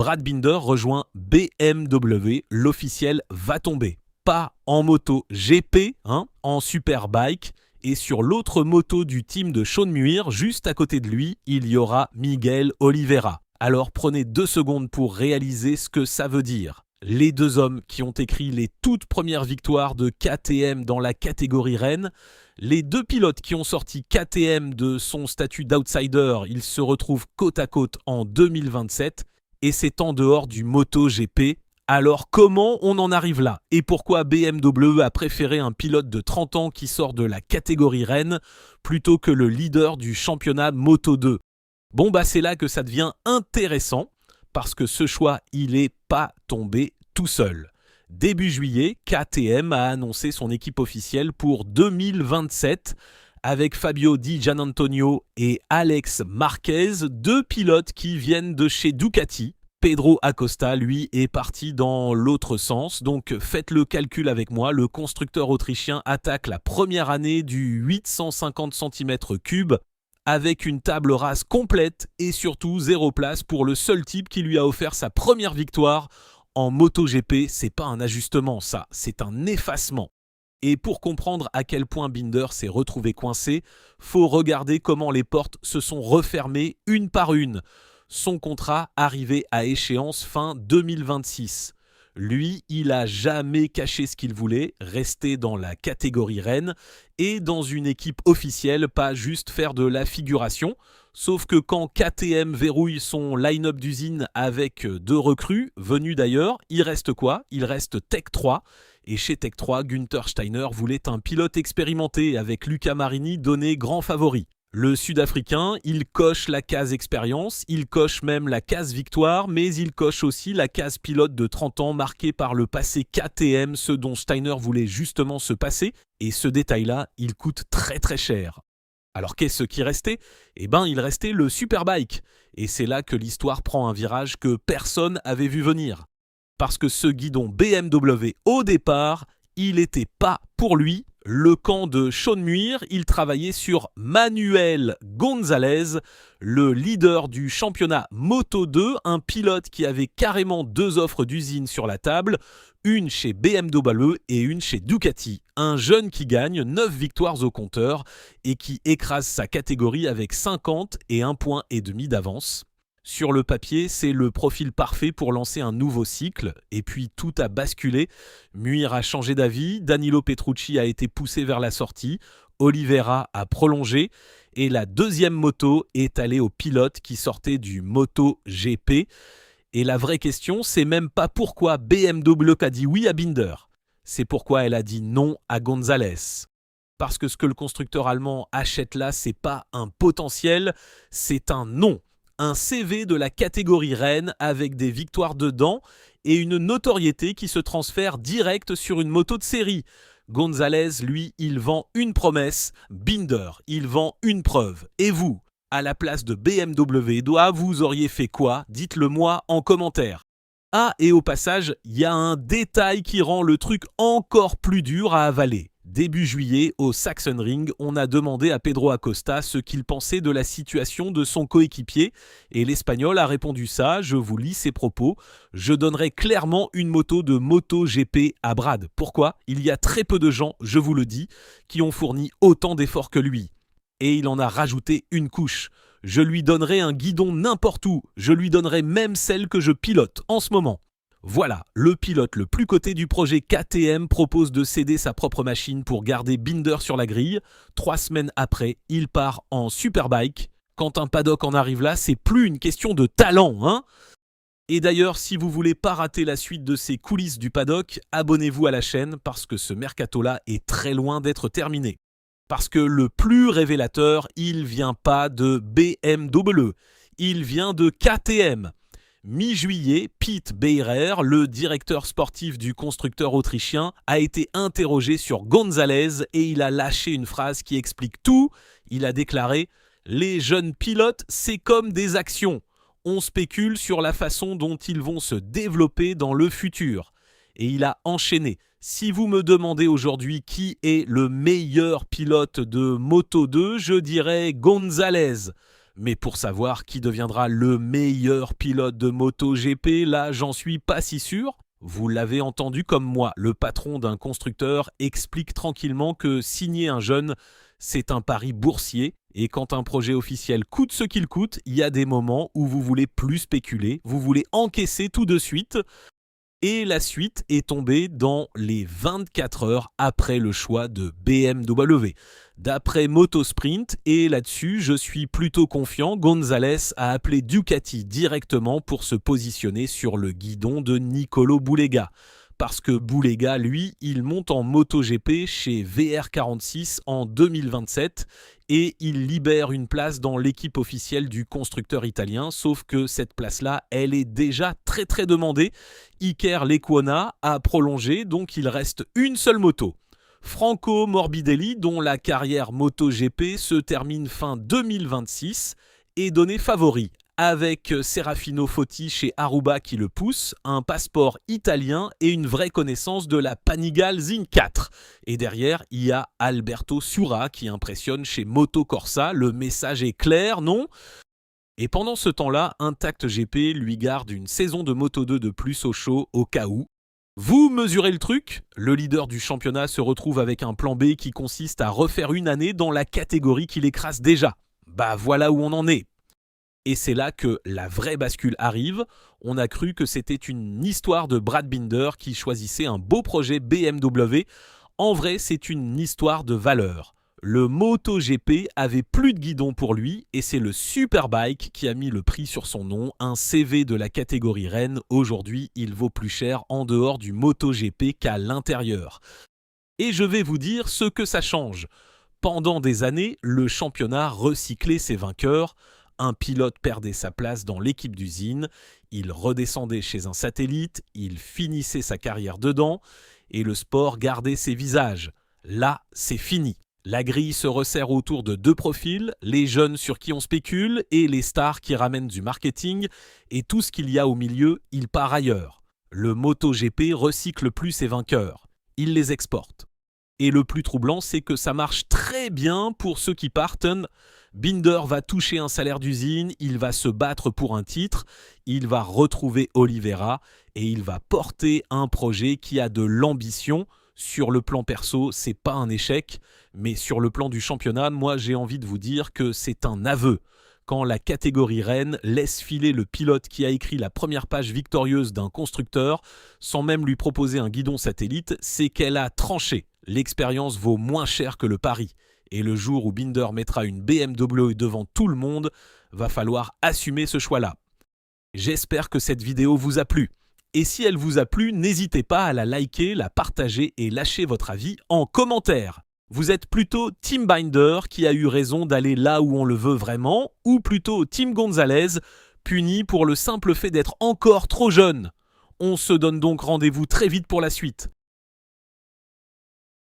Brad Binder rejoint BMW, l'officiel va tomber. Pas en moto GP, en Superbike. Et sur l'autre moto du team de Shaun Muir, juste à côté de lui, il y aura Miguel Oliveira. Alors prenez 2 secondes pour réaliser ce que ça veut dire. Les 2 hommes qui ont écrit les toutes premières victoires de KTM dans la catégorie Rennes, les 2 pilotes qui ont sorti KTM de son statut d'outsider, ils se retrouvent côte à côte en 2027 et c'est en dehors du MotoGP. Alors comment on en arrive là? Et pourquoi BMW a préféré un pilote de 30 ans qui sort de la catégorie Rennes plutôt que le leader du championnat Moto2? Bon c'est là que ça devient intéressant parce que ce choix il n'est pas tombé tout seul. Début juillet, KTM a annoncé son équipe officielle pour 2027 avec Fabio Di Giannantonio et Alex Marquez, 2 pilotes qui viennent de chez Ducati. Pedro Acosta, lui, est parti dans l'autre sens. Donc faites le calcul avec moi. Le constructeur autrichien attaque la première année du 850 cm3 avec une table rase complète et surtout 0 place pour le seul type qui lui a offert sa première victoire en MotoGP. C'est pas un ajustement, ça, c'est un effacement. Et pour comprendre à quel point Binder s'est retrouvé coincé, faut regarder comment les portes se sont refermées une par une. Son contrat arrivait à échéance fin 2026. Lui, il a jamais caché ce qu'il voulait, rester dans la catégorie Rennes et dans une équipe officielle, pas juste faire de la figuration. Sauf que quand KTM verrouille son line-up d'usine avec 2 recrues, venus d'ailleurs, il reste quoi? Il reste Tech 3. Et chez Tech 3, Günther Steiner voulait un pilote expérimenté avec Luca Marini donné grand favori. Le Sud-Africain, il coche la case expérience, il coche même la case victoire, mais il coche aussi la case pilote de 30 ans marquée par le passé KTM, ce dont Steiner voulait justement se passer, et ce détail-là, il coûte très très cher. Alors qu'est-ce qui restait? Il restait le Superbike, et c'est là que l'histoire prend un virage que personne avait vu venir. Parce que ce guidon BMW, au départ, il n'était pas pour lui. Le camp de Shaun Muir, il travaillait sur Manuel Gonzalez, le leader du championnat Moto2, un pilote qui avait carrément 2 offres d'usine sur la table, une chez BMW et une chez Ducati. Un jeune qui gagne 9 victoires au compteur et qui écrase sa catégorie avec 50 et 1,5 points d'avance. Sur le papier, c'est le profil parfait pour lancer un nouveau cycle, et puis tout a basculé. Muir a changé d'avis, Danilo Petrucci a été poussé vers la sortie, Oliveira a prolongé, et la 2e moto est allée au pilote qui sortait du MotoGP. Et la vraie question, c'est même pas pourquoi BMW a dit oui à Binder, c'est pourquoi elle a dit non à Gonzalez. Parce que ce que le constructeur allemand achète là, c'est pas un potentiel, c'est un nom. Un CV de la catégorie Rennes avec des victoires dedans et une notoriété qui se transfère direct sur une moto de série. Gonzalez, lui, il vend une promesse, Binder, il vend une preuve. Et vous, à la place de BMW, vous auriez fait quoi? Dites-le moi en commentaire. Ah, et au passage, il y a un détail qui rend le truc encore plus dur à avaler. Début juillet, au Sachsenring, on a demandé à Pedro Acosta ce qu'il pensait de la situation de son coéquipier et l'Espagnol a répondu ça, je vous lis ses propos. Je donnerai clairement une moto de MotoGP à Brad. Pourquoi? Il y a très peu de gens, je vous le dis, qui ont fourni autant d'efforts que lui. Et il en a rajouté une couche. Je lui donnerai un guidon n'importe où, je lui donnerai même celle que je pilote en ce moment. Voilà, le pilote le plus coté du projet KTM propose de céder sa propre machine pour garder Binder sur la grille. 3 semaines après, il part en Superbike. Quand un paddock en arrive là, c'est plus une question de talent, Et d'ailleurs, si vous voulez pas rater la suite de ces coulisses du paddock, abonnez-vous à la chaîne parce que ce mercato-là est très loin d'être terminé. Parce que le plus révélateur, il vient pas de BMW, il vient de KTM. Mi-juillet, Pete Beirer, le directeur sportif du constructeur autrichien, a été interrogé sur Gonzalez et il a lâché une phrase qui explique tout. Il a déclaré « Les jeunes pilotes, c'est comme des actions. On spécule sur la façon dont ils vont se développer dans le futur. » Et il a enchaîné. Si vous me demandez aujourd'hui qui est le meilleur pilote de Moto2, je dirais Gonzalez. Mais pour savoir qui deviendra le meilleur pilote de MotoGP, là j'en suis pas si sûr. Vous l'avez entendu comme moi, le patron d'un constructeur explique tranquillement que signer un jeune, c'est un pari boursier. Et quand un projet officiel coûte ce qu'il coûte, il y a des moments où vous voulez plus spéculer, vous voulez encaisser tout de suite. Et la suite est tombée dans les 24 heures après le choix de BMW. D'après Motosprint, et là-dessus je suis plutôt confiant, González a appelé Ducati directement pour se positionner sur le guidon de Nicolo Bulega. Parce que Bulega, lui, il monte en MotoGP chez VR46 en 2027 et il libère une place dans l'équipe officielle du constructeur italien, sauf que cette place-là, elle est déjà très très demandée. Iker Lecuona a prolongé, donc il reste une seule moto. Franco Morbidelli, dont la carrière MotoGP se termine fin 2026, est donné favori. Avec Serafino Fotti chez Aruba qui le pousse, un passeport italien et une vraie connaissance de la Panigale Zin 4. Et derrière, il y a Alberto Sura qui impressionne chez Moto Corsa. Le message est clair, non ? Et pendant ce temps-là, Intact GP lui garde une saison de Moto2 de plus au chaud au cas où. Vous mesurez le truc ? Le leader du championnat se retrouve avec un plan B qui consiste à refaire une année dans la catégorie qu'il écrase déjà. Bah voilà où on en est. Et c'est là que la vraie bascule arrive. On a cru que c'était une histoire de Brad Binder qui choisissait un beau projet BMW. En vrai, c'est une histoire de valeur. Le MotoGP avait plus de guidon pour lui et c'est le Superbike qui a mis le prix sur son nom. Un CV de la catégorie reine. Aujourd'hui, il vaut plus cher en dehors du MotoGP qu'à l'intérieur. Et je vais vous dire ce que ça change. Pendant des années, le championnat recyclait ses vainqueurs. Un pilote perdait sa place dans l'équipe d'usine, il redescendait chez un satellite, il finissait sa carrière dedans, et le sport gardait ses visages. Là, c'est fini. La grille se resserre autour de deux profils, les jeunes sur qui on spécule et les stars qui ramènent du marketing, et tout ce qu'il y a au milieu, il part ailleurs. Le MotoGP recycle plus ses vainqueurs, il les exporte. Et le plus troublant, c'est que ça marche très bien pour ceux qui partent. Binder va toucher un salaire d'usine, il va se battre pour un titre, il va retrouver Oliveira et il va porter un projet qui a de l'ambition. Sur le plan perso, c'est pas un échec, mais sur le plan du championnat, moi j'ai envie de vous dire que c'est un aveu. Quand la catégorie reine laisse filer le pilote qui a écrit la première page victorieuse d'un constructeur, sans même lui proposer un guidon satellite, c'est qu'elle a tranché. L'expérience vaut moins cher que le pari. Et le jour où Binder mettra une BMW devant tout le monde, va falloir assumer ce choix-là. J'espère que cette vidéo vous a plu. Et si elle vous a plu, n'hésitez pas à la liker, la partager et lâcher votre avis en commentaire. Vous êtes plutôt Team Binder qui a eu raison d'aller là où on le veut vraiment, ou plutôt Team González, puni pour le simple fait d'être encore trop jeune. On se donne donc rendez-vous très vite pour la suite.